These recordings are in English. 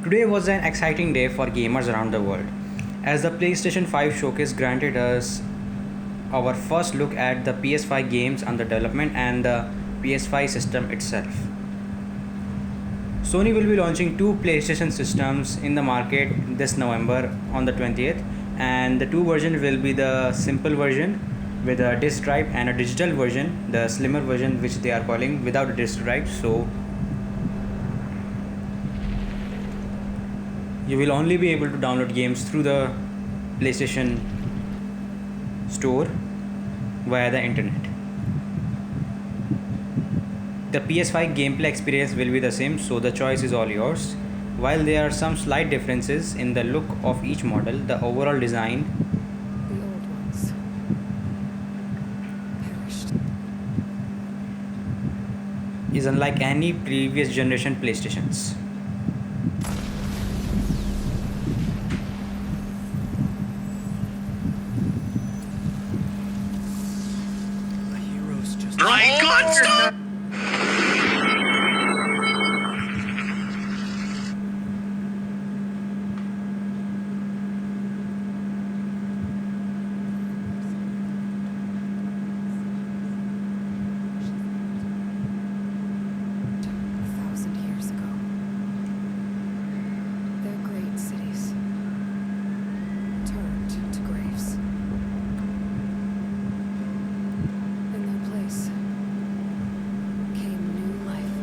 Today was an exciting day for gamers around the world, as the PlayStation 5 showcase granted us our first look at the PS5 games under development and the PS5 system itself. Sony will be launching two PlayStation systems in the market this November on the 20th, and the two versions will be the simple version with a disk drive and a digital version, the slimmer version, which they are calling without a disk drive. So you will only be able to download games through the PlayStation Store via the internet. The PS5 gameplay experience will be the same, so the choice is all yours. While there are some slight differences in the look of each model, the overall design The old ones perished. is unlike any previous generation PlayStations. The heroes just. My God, stop! A 1,000 years ago. Their great cities turned to graves. In their place came new life.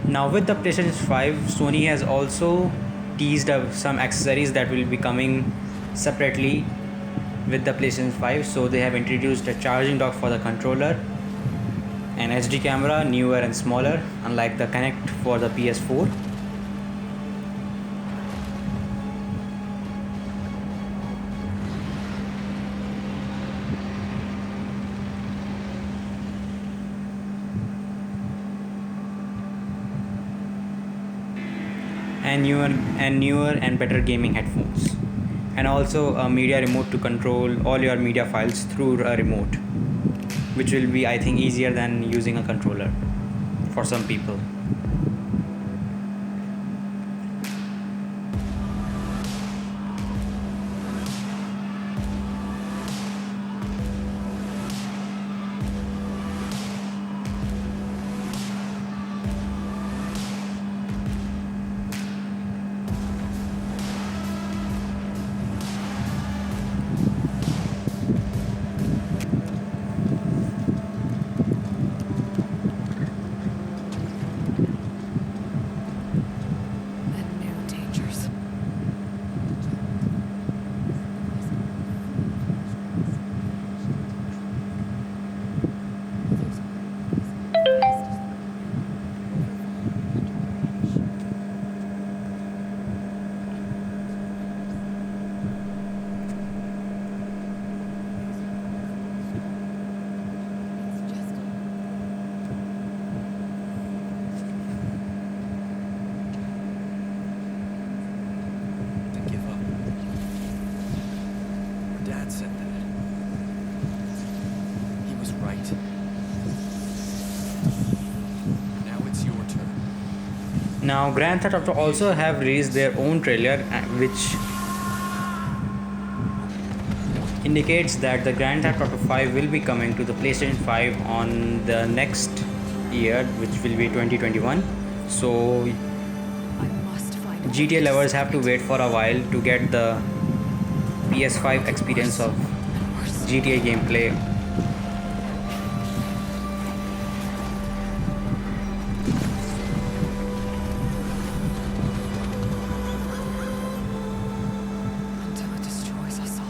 Now, with the PlayStation 5, Sony has also teased some accessories that will be coming separately with the PlayStation 5. So, they have introduced a charging dock for the controller, an HD camera, newer and smaller, unlike the Kinect for the PS4. And newer and better gaming headphones, and also a media remote to control all your media files through a remote, which will be, I think, easier than using a controller for some people. And new dangers. To give up. Your dad said that. He was right. Now it's your turn. Now, Grand Theft Auto also have released their own trailer, which indicates that the Grand Theft Auto 5 will be coming to the PlayStation 5 on the next year, which will be 2021. So, I must find a way GTA to lovers stop have to it. wait for a while to get the PS5 experience of And worse. GTA gameplay. Until it destroys us all.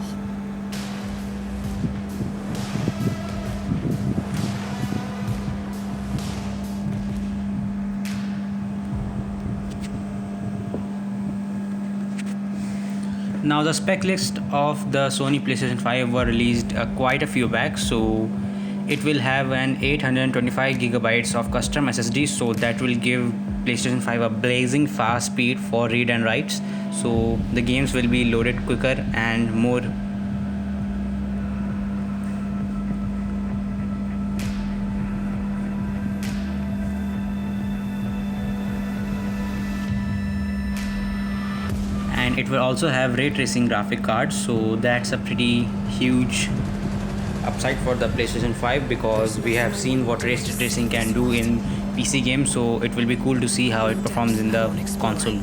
Now, the spec list of the Sony PlayStation 5 were released quite a few back, so it will have an 825 gigabytes of custom SSD, so that will give PlayStation 5 a blazing fast speed for read and writes, so the games will be loaded quicker and more and it will also have ray tracing graphic cards, so that's a pretty huge upside for the PlayStation 5 because we have seen what ray tracing can do in PC games, so it will be cool to see how it performs in the console.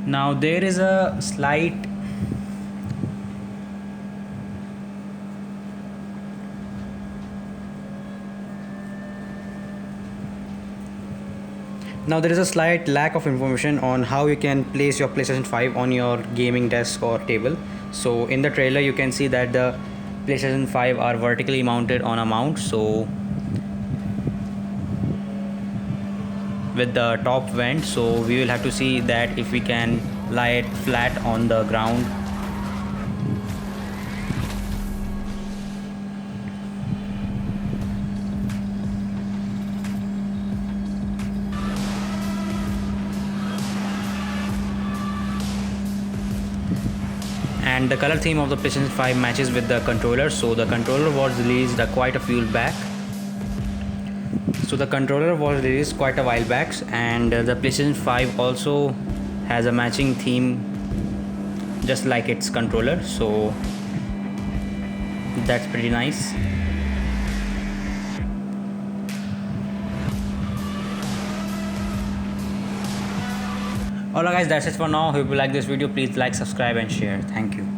Now there is a slight lack of information on how you can place your PlayStation 5 on your gaming desk or table. So in the trailer you can see that the PlayStation 5 are vertically mounted on a mount, so with the top vent, so we will have to see that if we can lie it flat on the ground. And the color theme of the PlayStation 5 matches with the controller, so the controller was released quite a while back. And the PlayStation 5 also has a matching theme just like its controller, so that's pretty nice. Alright guys, that's it for now. If you like this video, please like, subscribe and share. Thank you.